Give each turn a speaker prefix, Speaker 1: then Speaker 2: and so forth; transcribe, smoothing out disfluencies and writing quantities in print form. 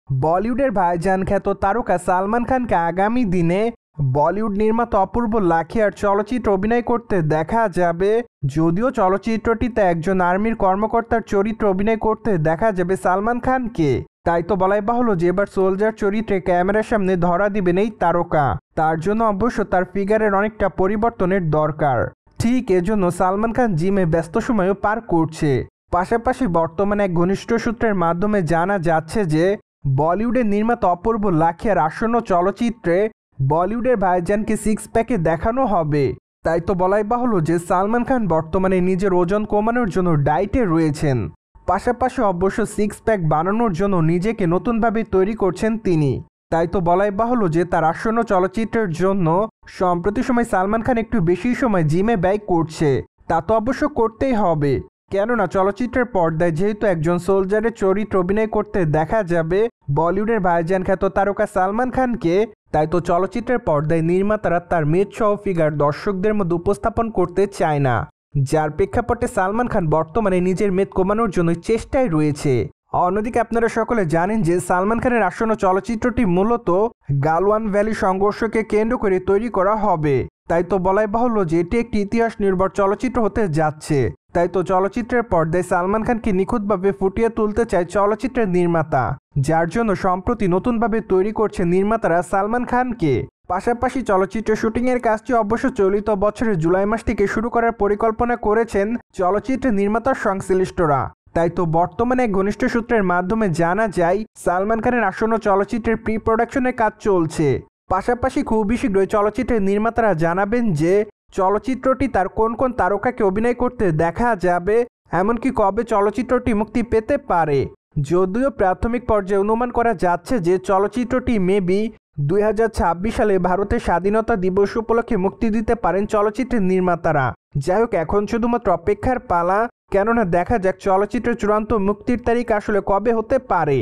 Speaker 1: বলিউডের ভাইজান খ্যাত তারকা সালমান খানকে আগামী দিনে বলিউড নির্মাতা অপূর্ব লাখিয়ার চলচ্চিত্রে অভিনয় করতে দেখা যাবে। যদিও চলচ্চিত্রটিতে একজন আর্মির কর্মকর্তার চরিত্রে অভিনয় করতে দেখা যাবে সালমান খানকে, তাই তো বলাই বাহুল্য যে এবার সোলজার চরিত্রে ক্যামেরার সামনে ধরা দিবেন এই তারকা। তার জন্য অবশ্য তার ফিগারের অনেকটা পরিবর্তনের দরকার। ঠিক এজন্য সালমান খান জিমে ব্যস্ত সময়ও পার করছে। পাশাপাশি বর্তমানে এক ঘনিষ্ঠ সূত্রের মাধ্যমে জানা যাচ্ছে যে বলিউডের নির্মাতা অপূর্ব লাখিয়ার আসন্ন চলচ্চিত্রে বলিউডের ভাইজানকে সিক্স প্যাকে দেখানো হবে। তাই তো বলাই বাহুল্য যে সালমান খান বর্তমানে নিজের ওজন কমানোর জন্য ডায়েটে রয়েছেন। পাশাপাশি অবশ্য সিক্স প্যাক বানানোর জন্য নিজেকে নতুনভাবে তৈরি করছেন তিনি। তাই তো বলাই বাহুল্য যে তার আসন্ন চলচ্চিত্রের জন্য সম্প্রতি সময় সালমান খান একটু বেশি সময় জিমে ব্যয় করছে। তা তো অবশ্য করতেই হবে, কেননা চলচ্চিত্রের পর্দায় যেহেতু একজন সোলজারের চরিত্র অভিনয় করতে দেখা যাবে বলিউডের ভাইজান খ্যাত তারকা সালমান খানকে, তাই তো চলচ্চিত্রের পর্দায় নির্মাতারা তার মেদ সহ ফিগার দর্শকদের মধ্যে উপস্থাপন করতে চায় না, যার প্রেক্ষাপটে সালমান খান বর্তমানে নিজের মেদ কমানোর জন্য চেষ্টায় রয়েছে। অন্যদিকে আপনারা সকলে জানেন যে সালমান খানের আসন্ন চলচ্চিত্রটি মূলত গালওয়ান ভ্যালি সংঘর্ষকে কেন্দ্র করে তৈরি করা হবে। তাই তো বলাই বাহুল্য যে এটি একটি ইতিহাস নির্ভর চলচ্চিত্র হতে যাচ্ছে। তাই তো চলচ্চিত্রের পর্দায় সালমান খানকে নিখুঁতভাবে ফুটিয়ে তুলতে চায় চলচ্চিত্রের নির্মাতা, যার জন্য সম্প্রতি নতুনভাবে তৈরি করছে নির্মাতারা সালমান খানকে। পাশাপাশি চলচ্চিত্রের শুটিংয়ের কাজটি অবশ্য চলিত বছরের জুলাই মাস থেকে শুরু করার পরিকল্পনা করেছেন চলচ্চিত্রের নির্মাতার সংশ্লিষ্টরা। তাই তো বর্তমানে এক ঘনিষ্ঠ সূত্রের মাধ্যমে জানা যায় সালমান খানের আসন্ন চলচ্চিত্রের প্রি প্রোডাকশনের কাজ চলছে। পাশাপাশি খুবই শীঘ্রই চলচ্চিত্রের নির্মাতারা জানাবেন যে চলচ্চিত্রটি তার কোন কোন তারকাকে অভিনয় করতে দেখা যাবে, এমনকি কবে চলচ্চিত্রটি মুক্তি পেতে পারে। যদিও প্রাথমিক পর্যায়ে অনুমান করা যাচ্ছে যে চলচ্চিত্রটি মেবি 2026 সালে ভারতের স্বাধীনতা দিবস উপলক্ষে মুক্তি দিতে পারেন চলচ্চিত্রের নির্মাতারা। যাই হোক, এখন শুধুমাত্র অপেক্ষার পালা, কেননা দেখা যাক চলচ্চিত্রের চূড়ান্ত মুক্তির তারিখ আসলে কবে হতে পারে।